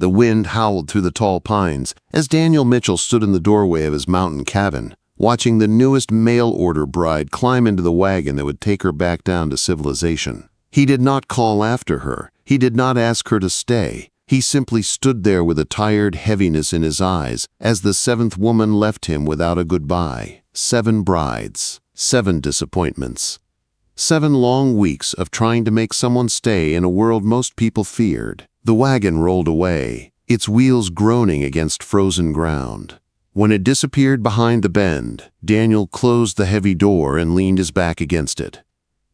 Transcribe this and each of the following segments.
The wind howled through the tall pines as Daniel Mitchell stood in the doorway of his mountain cabin, watching the newest mail-order bride climb into the wagon that would take her back down to civilization. He did not call after her. He did not ask her to stay. He simply stood there with a tired heaviness in his eyes as the seventh woman left him without a goodbye. 7 brides, 7 disappointments. 7 long weeks of trying to make someone stay in a world most people feared. The wagon rolled away, its wheels groaning against frozen ground. When it disappeared behind the bend, Daniel closed the heavy door and leaned his back against it.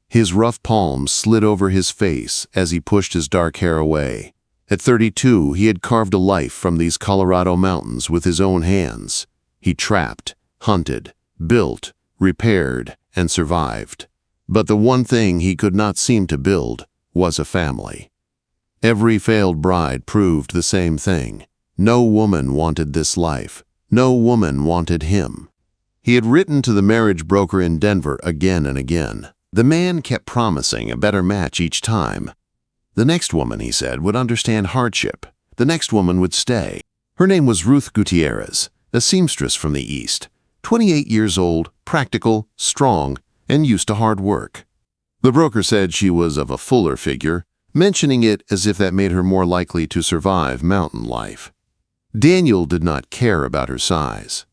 His rough palms slid over his face as he pushed his dark hair away. At 32, he had carved a life from these Colorado mountains with his own hands. He trapped, hunted, built, repaired, and survived. But the one thing he could not seem to build was a family. Every failed bride proved the same thing. No woman wanted this life. No woman wanted him. He had written to the marriage broker in Denver again and again. The man kept promising a better match each time. The next woman, he said, would understand hardship. The next woman would stay. Her name was Ruth Gutierrez, a seamstress from the East, 28 years old, practical, strong, and used to hard work. The broker said she was of a fuller figure, mentioning it as if that made her more likely to survive mountain life. Daniel did not care about her size.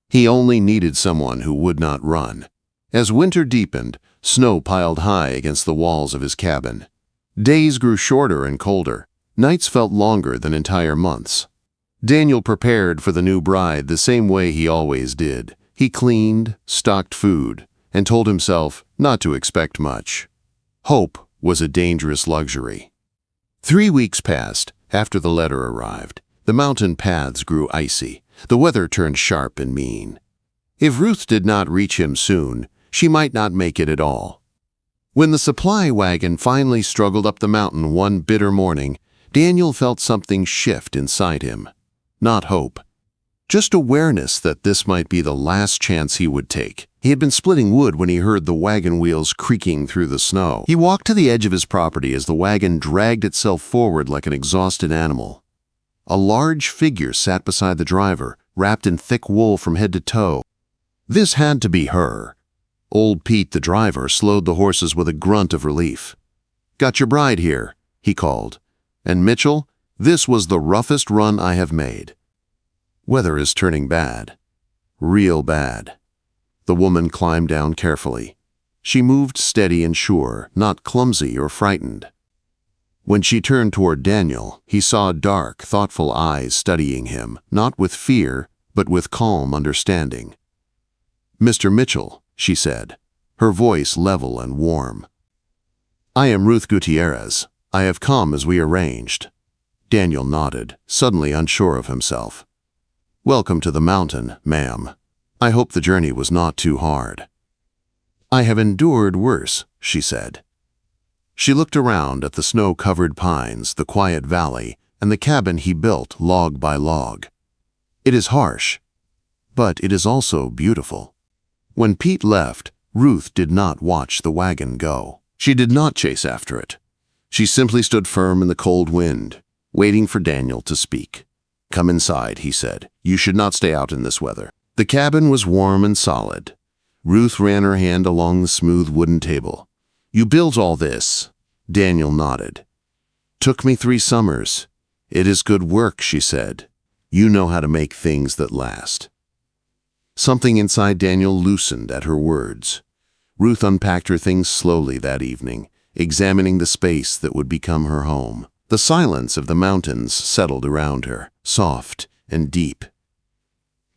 He only needed someone who would not run. As winter deepened, snow piled high against the walls of his cabin. Days grew shorter and colder. Nights felt longer than entire months. Daniel prepared for the new bride the same way he always did. He cleaned, stocked food, and told himself not to expect much. Hope was a dangerous luxury. 3 weeks passed after the letter arrived. The mountain paths grew icy. The weather turned sharp and mean. If Ruth did not reach him soon, she might not make it at all. When the supply wagon finally struggled up the mountain one bitter morning, Daniel felt something shift inside him. Not hope. Just awareness that this might be the last chance he would take. He had been splitting wood when he heard the wagon wheels creaking through the snow. He walked to the edge of his property as the wagon dragged itself forward like an exhausted animal. A large figure sat beside the driver, wrapped in thick wool from head to toe. This had to be her. Old Pete, the driver, slowed the horses with a grunt of relief. "Got your bride here," he called. "And Mitchell, this was the roughest run I have made. Weather is turning bad. Real bad." The woman climbed down carefully. She moved steady and sure, not clumsy or frightened. When she turned toward Daniel, he saw dark, thoughtful eyes studying him, not with fear, but with calm understanding. "Mr. Mitchell," she said, her voice level and warm. "I am Ruth Gutierrez. I have come as we arranged." Daniel nodded, suddenly unsure of himself. "Welcome to the mountain, ma'am. I hope the journey was not too hard." "I have endured worse," she said. She looked around at the snow-covered pines, the quiet valley, and the cabin he built log by log. "It is harsh, but it is also beautiful." When Pete left, Ruth did not watch the wagon go. She did not chase after it. She simply stood firm in the cold wind, waiting for Daniel to speak. "Come inside," he said. "You should not stay out in this weather." The cabin was warm and solid. Ruth ran her hand along the smooth wooden table. "You built all this?" Daniel nodded. "Took me 3 summers. It is good work," she said. "You know how to make things that last." Something inside Daniel loosened at her words. Ruth unpacked her things slowly that evening, examining the space that would become her home. The silence of the mountains settled around her, soft and deep.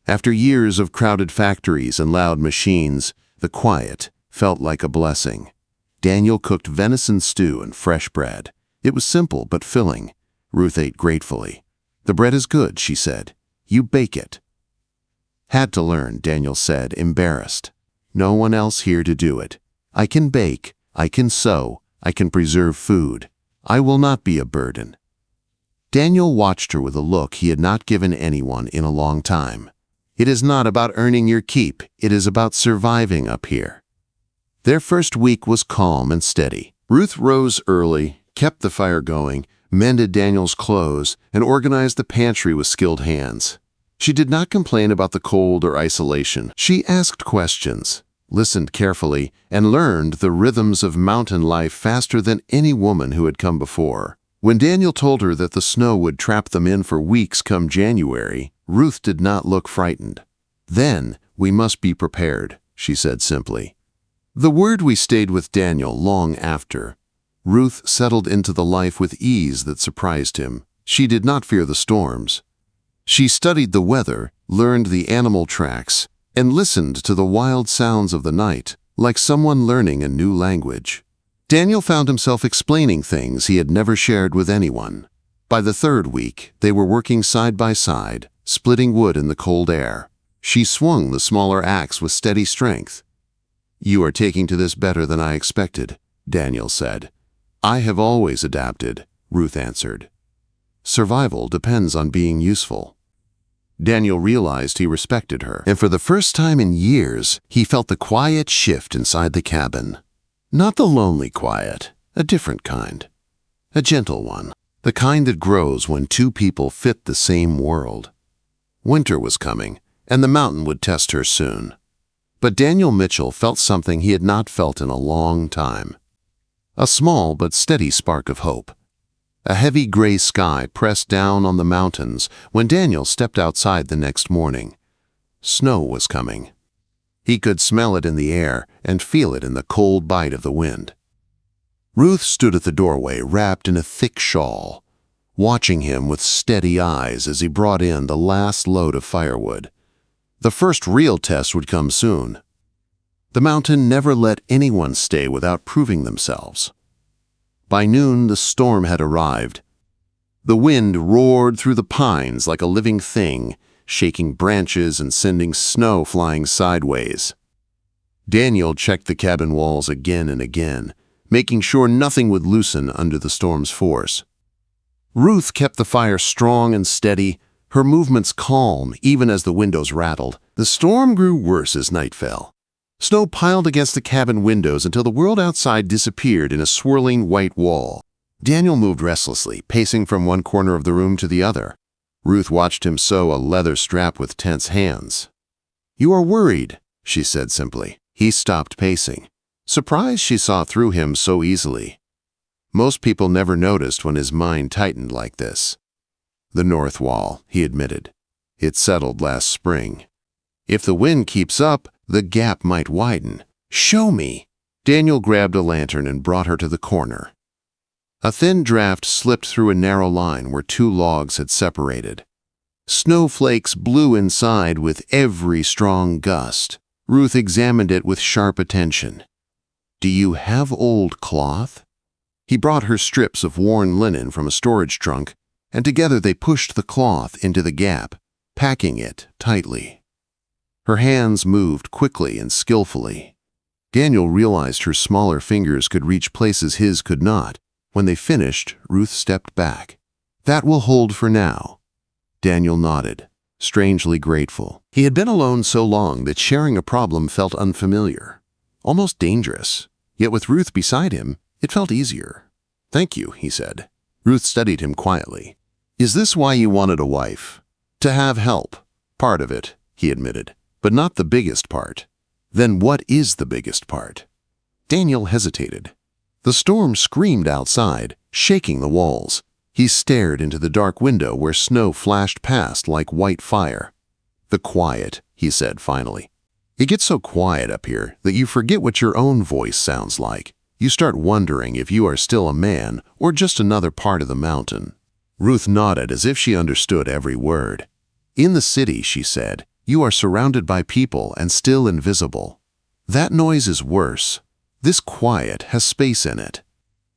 After years of crowded factories and loud machines, the quiet felt like a blessing. Daniel cooked venison stew and fresh bread. It was simple but filling. Ruth ate gratefully. "The bread is good," she said. "You bake it." "Had to learn," Daniel said, embarrassed. "No one else here to do it. I can bake, I can sew, I can preserve food. I will not be a burden." Daniel watched her with a look he had not given anyone in a long time. "It is not about earning your keep, it is about surviving up here." Their first week was calm and steady. Ruth rose early, kept the fire going, mended Daniel's clothes, and organized the pantry with skilled hands. She did not complain about the cold or isolation. She asked questions, listened carefully, and learned the rhythms of mountain life faster than any woman who had come before. When Daniel told her that the snow would trap them in for weeks come January, Ruth did not look frightened. "Then we must be prepared," she said simply. The word we stayed with Daniel long after. Ruth settled into the life with ease that surprised him. She did not fear the storms. She studied the weather, learned the animal tracks, and listened to the wild sounds of the night, like someone learning a new language. Daniel found himself explaining things he had never shared with anyone. By the third week, they were working side by side, splitting wood in the cold air. She swung the smaller axe with steady strength. "You are taking to this better than I expected," Daniel said. "I have always adapted," Ruth answered. "Survival depends on being useful." Daniel realized he respected her, and for the first time in years, he felt the quiet shift inside the cabin. Not the lonely quiet, a different kind. A gentle one, the kind that grows when two people fit the same world. Winter was coming, and the mountain would test her soon. But Daniel Mitchell felt something he had not felt in a long time. A small but steady spark of hope. A heavy gray sky pressed down on the mountains when Daniel stepped outside the next morning. Snow was coming. He could smell it in the air and feel it in the cold bite of the wind. Ruth stood at the doorway wrapped in a thick shawl, watching him with steady eyes as he brought in the last load of firewood. The first real test would come soon. The mountain never let anyone stay without proving themselves. By noon, the storm had arrived. The wind roared through the pines like a living thing, shaking branches and sending snow flying sideways. Daniel checked the cabin walls again and again, making sure nothing would loosen under the storm's force. Ruth kept the fire strong and steady, her movements calm even as the windows rattled. The storm grew worse as night fell. Snow piled against the cabin windows until the world outside disappeared in a swirling white wall. Daniel moved restlessly, pacing from one corner of the room to the other. Ruth watched him sew a leather strap with tense hands. "You are worried," she said simply. He stopped pacing. Surprised she saw through him so easily. Most people never noticed when his mind tightened like this. "The north wall," he admitted. "It settled last spring. If the wind keeps up, the gap might widen." "Show me." Daniel grabbed a lantern and brought her to the corner. A thin draft slipped through a narrow line where two logs had separated. Snowflakes blew inside with every strong gust. Ruth examined it with sharp attention. "Do you have old cloth?" He brought her strips of worn linen from a storage trunk, and together they pushed the cloth into the gap, packing it tightly. Her hands moved quickly and skillfully. Daniel realized her smaller fingers could reach places his could not. When they finished, Ruth stepped back. "That will hold for now." Daniel nodded, strangely grateful. He had been alone so long that sharing a problem felt unfamiliar, almost dangerous. Yet with Ruth beside him, it felt easier. "Thank you," he said. Ruth studied him quietly. "Is this why you wanted a wife?" "To have help." "Part of it," he admitted, "but not the biggest part." "Then what is the biggest part?" Daniel hesitated. The storm screamed outside, shaking the walls. He stared into the dark window where snow flashed past like white fire. "The quiet," he said finally. "It gets so quiet up here that you forget what your own voice sounds like. You start wondering if you are still a man or just another part of the mountain." Ruth nodded as if she understood every word. "In the city," she said, "you are surrounded by people and still invisible. That noise is worse. This quiet has space in it.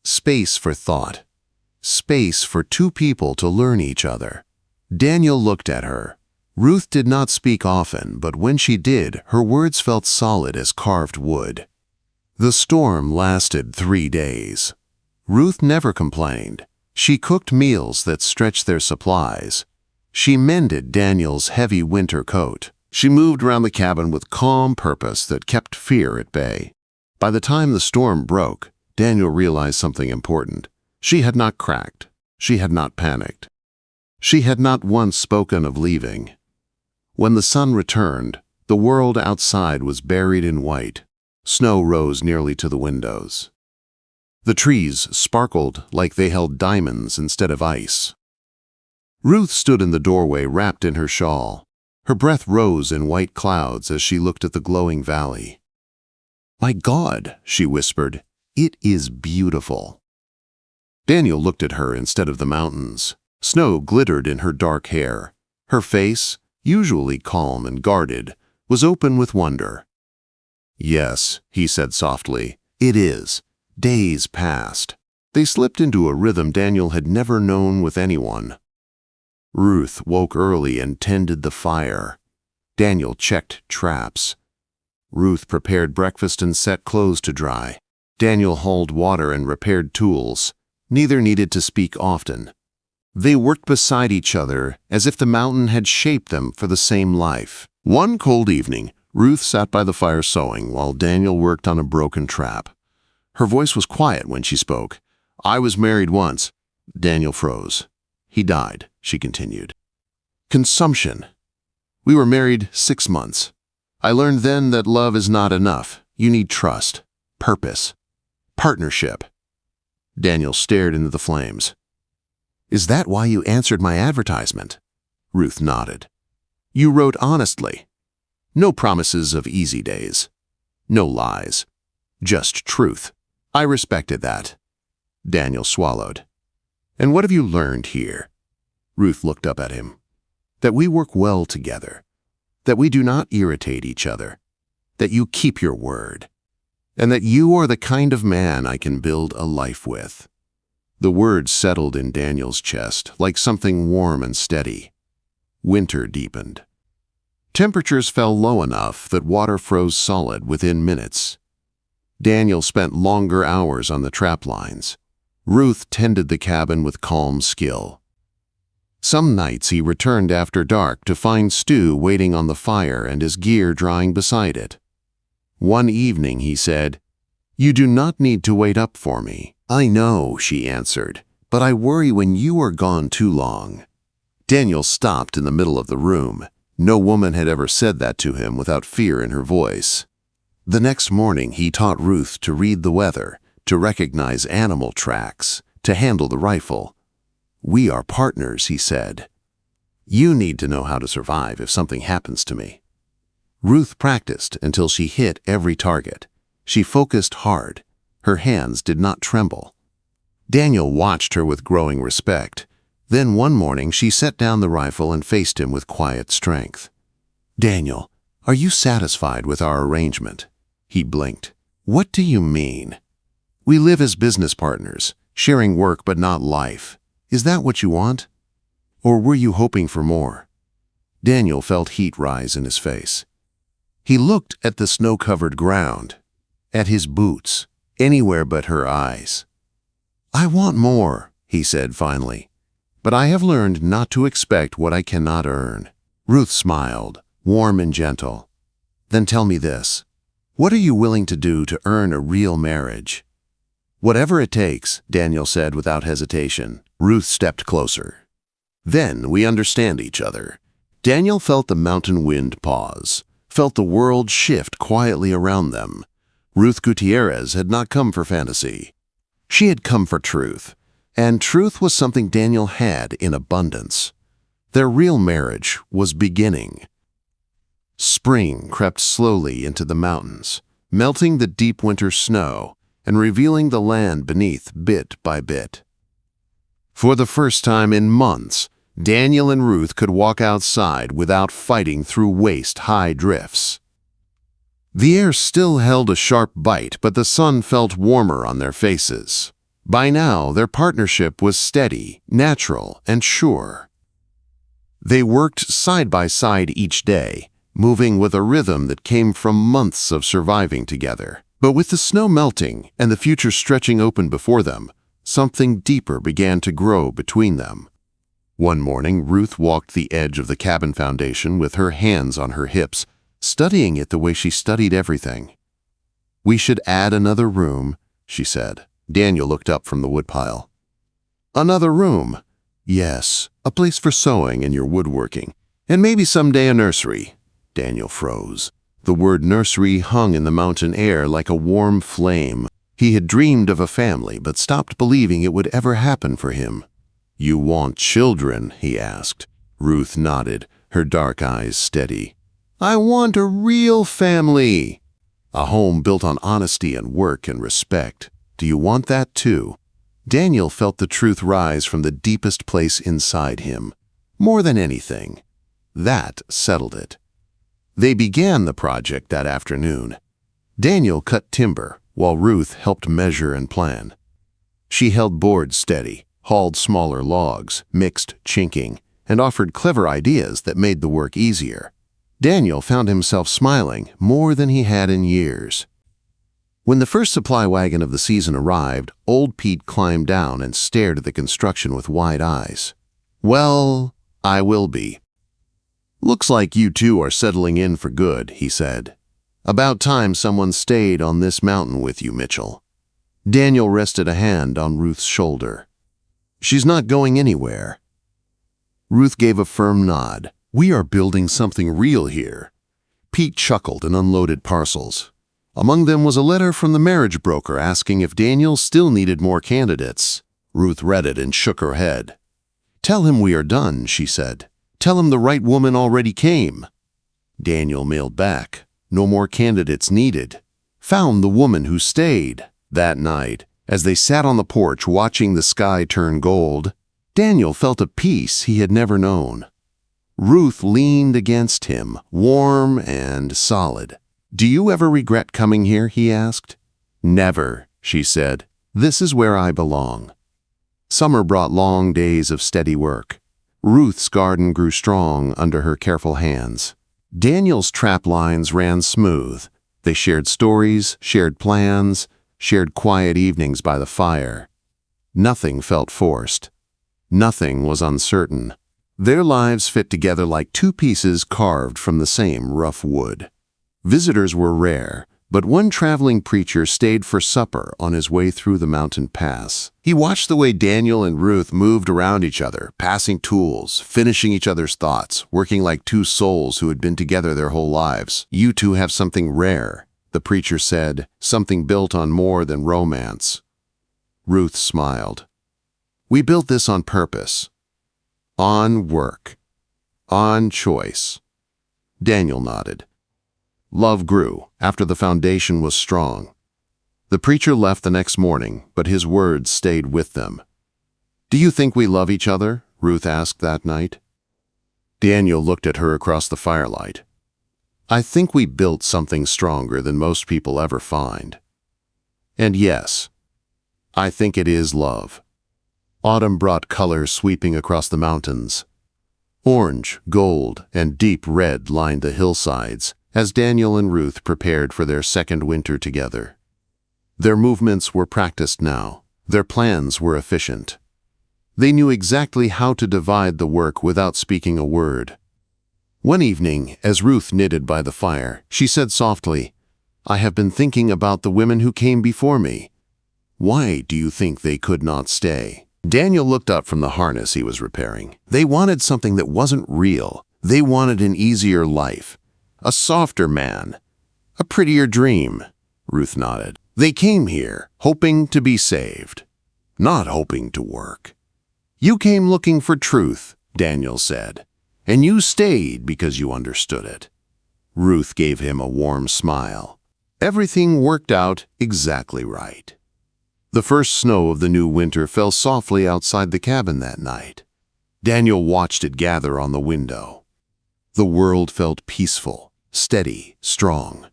Space for thought. Space for two people to learn each other." Daniel looked at her. Ruth did not speak often, but when she did, her words felt solid as carved wood. The storm lasted 3 days. Ruth never complained. She cooked meals that stretched their supplies. She mended Daniel's heavy winter coat. She moved around the cabin with calm purpose that kept fear at bay. By the time the storm broke, Daniel realized something important. She had not cracked. She had not panicked. She had not once spoken of leaving. When the sun returned, the world outside was buried in white. Snow rose nearly to the windows. The trees sparkled like they held diamonds instead of ice. Ruth stood in the doorway wrapped in her shawl. Her breath rose in white clouds as she looked at the glowing valley. "My God," she whispered, "it is beautiful." Daniel looked at her instead of the mountains. Snow glittered in her dark hair. Her face, usually calm and guarded, was open with wonder. "Yes," he said softly, "it is." Days passed. They slipped into a rhythm Daniel had never known with anyone. Ruth woke early and tended the fire. Daniel checked traps. Ruth prepared breakfast and set clothes to dry. Daniel hauled water and repaired tools. Neither needed to speak often. They worked beside each other as if the mountain had shaped them for the same life. One cold evening, Ruth sat by the fire sewing while Daniel worked on a broken trap. Her voice was quiet when she spoke. "I was married once." Daniel froze. "He died," she continued. "Consumption. We were married 6 months. I learned then that love is not enough. You need trust, purpose, partnership." Daniel stared into the flames. "Is that why you answered my advertisement?" Ruth nodded. "You wrote honestly. No promises of easy days. No lies. Just truth. I respected that." Daniel swallowed. "And what have you learned here?" Ruth looked up at him. "That we work well together. That we do not irritate each other. That you keep your word. And that you are the kind of man I can build a life with." The words settled in Daniel's chest like something warm and steady. Winter deepened. Temperatures fell low enough that water froze solid within minutes. Daniel spent longer hours on the trap lines. Ruth tended the cabin with calm skill. Some nights he returned after dark to find Stu waiting on the fire and his gear drying beside it. One evening he said, "You do not need to wait up for me." "I know," she answered, "but I worry when you are gone too long." Daniel stopped in the middle of the room. No woman had ever said that to him without fear in her voice. The next morning he taught Ruth to read the weather, to recognize animal tracks, to handle the rifle. "We are partners," he said. "You need to know how to survive if something happens to me." Ruth practiced until she hit every target. She focused hard. Her hands did not tremble. Daniel watched her with growing respect. Then one morning she set down the rifle and faced him with quiet strength. "Daniel, are you satisfied with our arrangement?" He blinked. "What do you mean?" "We live as business partners, sharing work but not life. Is that what you want? Or were you hoping for more?" Daniel felt heat rise in his face. He looked at the snow-covered ground, at his boots, anywhere but her eyes. "I want more," he said finally, "but I have learned not to expect what I cannot earn." Ruth smiled, warm and gentle. "Then tell me this. What are you willing to do to earn a real marriage?" "Whatever it takes," Daniel said without hesitation. Ruth stepped closer. "Then we understand each other." Daniel felt the mountain wind pause, felt the world shift quietly around them. Ruth Gutierrez had not come for fantasy. She had come for truth, and truth was something Daniel had in abundance. Their real marriage was beginning. Spring crept slowly into the mountains, melting the deep winter snow and revealing the land beneath bit by bit. For the first time in months, Daniel and Ruth could walk outside without fighting through waist-high drifts. The air still held a sharp bite, but the sun felt warmer on their faces. By now, their partnership was steady, natural, and sure. They worked side by side each day, moving with a rhythm that came from months of surviving together. But with the snow melting and the future stretching open before them, something deeper began to grow between them. One morning, Ruth walked the edge of the cabin foundation with her hands on her hips, studying it the way she studied everything. "We should add another room," she said. Daniel looked up from the woodpile. Another room. Yes, a place for sewing and your woodworking. And maybe someday a nursery. Daniel froze. The word nursery hung in the mountain air like a warm flame. He had dreamed of a family, but stopped believing it would ever happen for him. "You want children?" he asked. Ruth nodded, her dark eyes steady. "I want a real family. A home built on honesty and work and respect. Do you want that too?" Daniel felt the truth rise from the deepest place inside him. More than anything, that settled it. They began the project that afternoon. Daniel cut timber, while Ruth helped measure and plan. She held boards steady, hauled smaller logs, mixed chinking, and offered clever ideas that made the work easier. Daniel found himself smiling more than he had in years. When the first supply wagon of the season arrived, old Pete climbed down and stared at the construction with wide eyes. "Well, I will be. Looks like you two are settling in for good," he said. "About time someone stayed on this mountain with you, Mitchell." Daniel rested a hand on Ruth's shoulder. "She's not going anywhere." Ruth gave a firm nod. "We are building something real here." Pete chuckled and unloaded parcels. Among them was a letter from the marriage broker asking if Daniel still needed more candidates. Ruth read it and shook her head. "Tell him we are done," she said. "Tell him the right woman already came." Daniel mailed back, "No more candidates needed. Found the woman who stayed." That night, as they sat on the porch watching the sky turn gold, Daniel felt a peace he had never known. Ruth leaned against him, warm and solid. "Do you ever regret coming here?" he asked. "Never," she said. "This is where I belong." Summer brought long days of steady work. Ruth's garden grew strong under her careful hands. Daniel's trap lines ran smooth. They shared stories, shared plans, shared quiet evenings by the fire. Nothing felt forced. Nothing was uncertain. Their lives fit together like two pieces carved from the same rough wood. Visitors were rare, but one traveling preacher stayed for supper on his way through the mountain pass. He watched the way Daniel and Ruth moved around each other, passing tools, finishing each other's thoughts, working like two souls who had been together their whole lives. "You two have something rare," the preacher said, "something built on more than romance." Ruth smiled. "We built this on purpose, on work, on choice." Daniel nodded. Love grew after the foundation was strong. The preacher left the next morning, but his words stayed with them. "Do you think we love each other?" Ruth asked that night. Daniel looked at her across the firelight. "I think we built something stronger than most people ever find. And yes, I think it is love." Autumn brought colors sweeping across the mountains. Orange, gold, and deep red lined the hillsides as Daniel and Ruth prepared for their second winter together. Their movements were practiced now. Their plans were efficient. They knew exactly how to divide the work without speaking a word. One evening, as Ruth knitted by the fire, she said softly, "I have been thinking about the women who came before me. Why do you think they could not stay?" Daniel looked up from the harness he was repairing. "They wanted something that wasn't real. They wanted an easier life. A softer man. A prettier dream." Ruth nodded. "They came here, hoping to be saved, not hoping to work." "You came looking for truth," Daniel said, "and you stayed because you understood it." Ruth gave him a warm smile. Everything worked out exactly right. The first snow of the new winter fell softly outside the cabin that night. Daniel watched it gather on the window. The world felt peaceful, steady, strong.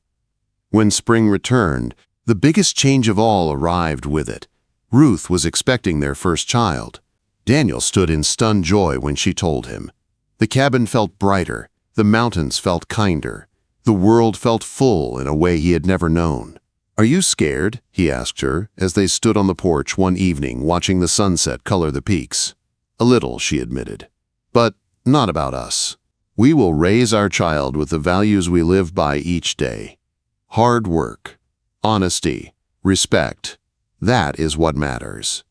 When spring returned, the biggest change of all arrived with it. Ruth was expecting their first child. Daniel stood in stunned joy when she told him. The cabin felt brighter, the mountains felt kinder, the world felt full in a way he had never known. "Are you scared?" he asked her as they stood on the porch one evening watching the sunset color the peaks. "A little," she admitted. "But not about us. We will raise our child with the values we live by each day. Hard work, honesty, respect. That is what matters."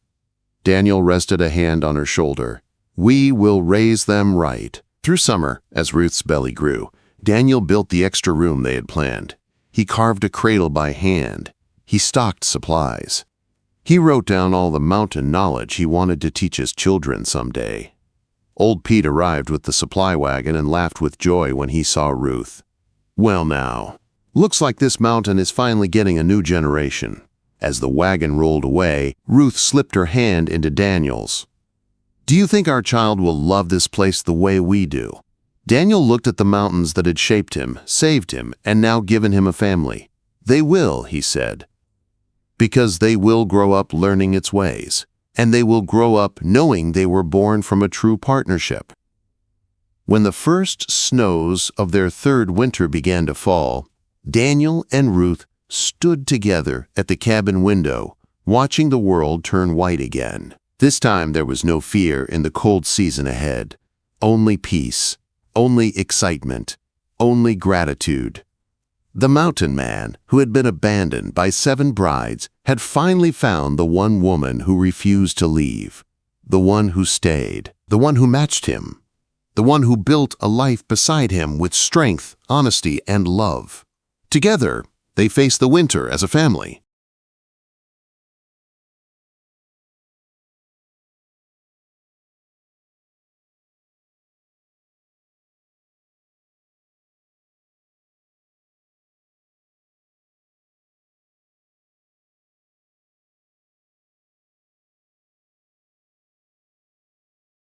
Daniel rested a hand on her shoulder. "We will raise them right." Through summer, as Ruth's belly grew, Daniel built the extra room they had planned. He carved a cradle by hand. He stocked supplies. He wrote down all the mountain knowledge he wanted to teach his children someday. Old Pete arrived with the supply wagon and laughed with joy when he saw Ruth. "Well now, looks like this mountain is finally getting a new generation." As the wagon rolled away, Ruth slipped her hand into Daniel's. "Do you think our child will love this place the way we do?" Daniel looked at the mountains that had shaped him, saved him, and now given him a family. "They will," he said, "because they will grow up learning its ways, and they will grow up knowing they were born from a true partnership." When the first snows of their third winter began to fall, Daniel and Ruth stood together at the cabin window, watching the world turn white again. This time there was no fear in the cold season ahead. Only peace, only excitement, only gratitude. The mountain man, who had been abandoned by 7 brides, had finally found the one woman who refused to leave, the one who stayed, the one who matched him, the one who built a life beside him with strength, honesty, and love. Together, they faced the winter as a family.